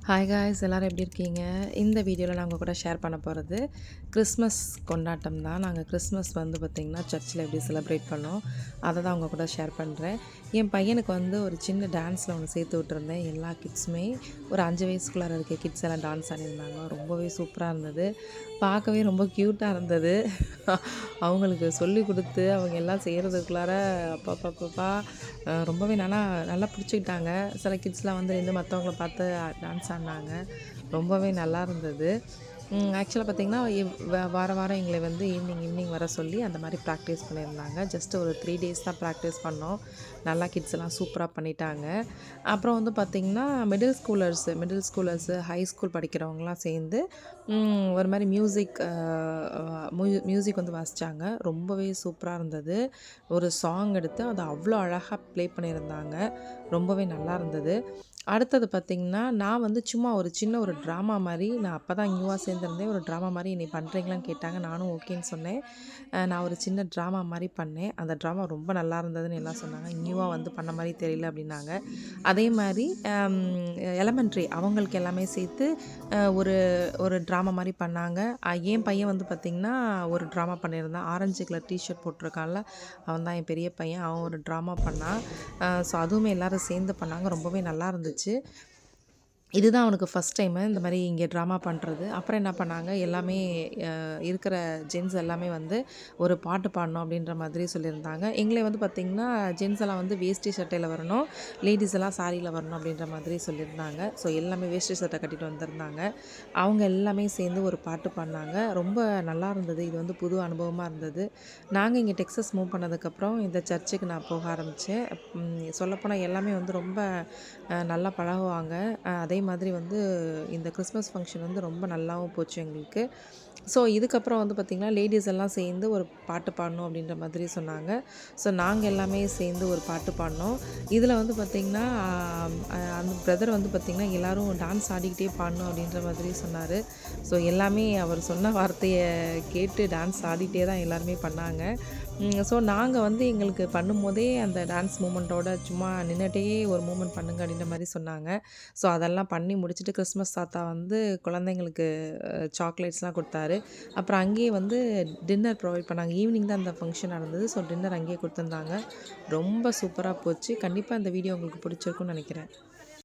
Hi guys எல்லோரும் எப்படி இருக்கீங்க? இந்த வீடியோவில் நான் உங்க கூட ஷேர் பண்ண போகிறது கிறிஸ்மஸ் கொண்டாட்டம் தான். நாங்கள் கிறிஸ்மஸ் வந்து பார்த்திங்கன்னா சர்ச்சில் எப்படி செலிப்ரேட் பண்ணோம் அதை தான் உங்க கூட ஷேர் பண்ணுறேன். என் பையனுக்கு வந்து ஒரு சின்ன டான்ஸில் ஒன்று சேர்த்து விட்டுருந்தேன். எல்லா கிட்ஸுமே ஒரு 5 வயசுக்குள்ளார இருக்க கிட்ஸ் எல்லாம் டான்ஸ் ஆடிருந்தாங்க. ரொம்பவே சூப்பராக இருந்தது. பார்க்கவே ரொம்ப க்யூட்டாக இருந்தது. அவங்களுக்கு சொல்லி கொடுத்து அவங்க எல்லாம் செய்கிறதுக்குள்ளார அப்பப்பப்பா ரொம்பவே நல்லா பிடிச்சிக்கிட்டாங்க. சில கிட்ஸ்லாம் வந்து நின்று மற்றவங்கள பார்த்து டான்ஸ் ஆடினாங்க. ரொம்பவே நல்லா இருந்தது. ஆக்சுவலாக பார்த்திங்கன்னா வாரம் வாரம் எங்களை வந்து ஈவினிங் வர சொல்லி அந்த மாதிரி ப்ராக்டிஸ் பண்ணியிருந்தாங்க. ஜஸ்ட் ஒரு 3 டேஸ் தான் ப்ராக்டிஸ் பண்ணோம். நல்லா கிட்ஸ் எல்லாம் சூப்பராக பண்ணிட்டாங்க. அப்புறம் வந்து பார்த்திங்கன்னா மிடில் ஸ்கூலர்ஸு ஹை ஸ்கூல் படிக்கிறவங்கலாம் சேர்ந்து ஒரு மாதிரி மியூசிக் வந்து வாசித்தாங்க. ரொம்பவே சூப்பராக இருந்தது. ஒரு சாங் எடுத்து அதை அவ்வளோ அழகாக ப்ளே பண்ணியிருந்தாங்க. ரொம்பவே நல்லா இருந்தது. அடுத்தது பார்த்திங்கன்னா, நான் வந்து சும்மா ஒரு சின்ன ஒரு ட்ராமா மாதிரி, நான் அப்போ தான் நியூவாக சேர்ந்துருந்தேன். ஒரு ட்ராமா மாதிரி என்னை பண்ணுறீங்களான்னு கேட்டாங்க. நானும் ஓகேன்னு சொன்னேன். நான் ஒரு சின்ன ட்ராமா மாதிரி பண்ணேன். அந்த ட்ராமா ரொம்ப நல்லா இருந்ததுன்னு எல்லாம் சொன்னாங்க. நியூவாக வந்து பண்ண மாதிரி தெரியல அப்படின்னாங்க. அதே மாதிரி எலமெண்ட்ரி அவங்களுக்கு எல்லாமே சேர்த்து ஒரு ஒரு ட்ராமா மாதிரி பண்ணாங்க. என் பையன் வந்து பார்த்திங்கன்னா ஒரு ட்ராமா பண்ணியிருந்தான். ஆரஞ்சு கலர் டிஷர்ட் போட்டிருக்கான்ல, அவன் தான் என் பெரிய பையன். அவன் ஒரு ட்ராமா பண்ணான். ஸோ அதுவுமே எல்லோரும் சேர்ந்து பண்ணாங்க. ரொம்பவே நல்லா இருந்துச்சு. இதுதான் அவனுக்கு ஃபஸ்ட் டைமு இந்த மாதிரி இங்கே ட்ராமா பண்ணுறது. அப்புறம் என்ன பண்ணாங்க, எல்லாமே இருக்கிற ஜென்ஸ் எல்லாமே வந்து ஒரு பாட்டு பாடணும் அப்படின்ற மாதிரி சொல்லியிருந்தாங்க. எங்களை வந்து பார்த்திங்கன்னா ஜென்ஸ் எல்லாம் வந்து வேஷ்டி சட்டையில் வரணும், லேடிஸ் எல்லாம் சாரியில் வரணும் அப்படின்ற மாதிரி சொல்லியிருந்தாங்க. ஸோ எல்லாமே வேஷ்டி சட்டை கட்டிட்டு வந்திருந்தாங்க. அவங்க எல்லாமே சேர்ந்து ஒரு பாட்டு பாடினாங்க. ரொம்ப நல்லா இருந்தது. இது வந்து புது அனுபவமாக இருந்தது. நாங்கள் இங்கே டெக்ஸஸ் மூவ் பண்ணதுக்கப்புறம் இந்த சர்ச்சுக்கு நான் போக ஆரம்பித்தேன். சொல்லப்போனால் எல்லாமே வந்து ரொம்ப நல்லா பழகுவாங்க. அதே மாதிரி வந்து இந்த கிறிஸ்மஸ் ஃபங்க்ஷன் வந்து ரொம்ப நல்லாவும் போச்சு எங்களுக்கு. ஸோ இதுக்கப்புறம் வந்து பார்த்திங்கன்னா லேடீஸ் எல்லாம் சேர்ந்து ஒரு பாட்டு பாடணும் அப்படின்ற மாதிரி சொன்னாங்க. ஸோ நாங்கள் எல்லாமே சேர்ந்து ஒரு பாட்டு பாடினோம். இதில் வந்து பார்த்திங்கன்னா அந்த பிரதர் வந்து பார்த்திங்கன்னா எல்லோரும் டான்ஸ் ஆடிக்கிட்டே பாடணும் அப்படின்ற மாதிரி சொன்னார். ஸோ எல்லாமே அவர் சொன்ன வார்த்தையை கேட்டு டான்ஸ் ஆடிட்டே தான் எல்லாருமே பண்ணாங்க. ஸோ நாங்கள் வந்து எங்களுக்கு பண்ணும்போதே அந்த டான்ஸ் மூமெண்ட்டோட சும்மா நின்றுட்டே ஒரு மூமெண்ட் பண்ணுங்க அப்படின்ற மாதிரி சொன்னாங்க. ஸோ அதெல்லாம் பண்ணி முடிச்சுட்டு கிறிஸ்மஸ் தாத்தா வந்து குழந்தைங்களுக்கு சாக்லேட்ஸ்லாம் கொடுத்தாரு. அப்புறம் அங்கேயே வந்து டின்னர் ப்ரொவைட் பண்ணாங்க. ஈவினிங் தான் அந்த ஃபங்க்ஷன் நடந்தது. ஸோ டின்னர் அங்கேயே கொடுத்துருந்தாங்க. ரொம்ப சூப்பராக போச்சு. கண்டிப்பாக இந்த வீடியோ உங்களுக்கு பிடிச்சிருக்குன்னு நினைக்கிறேன்.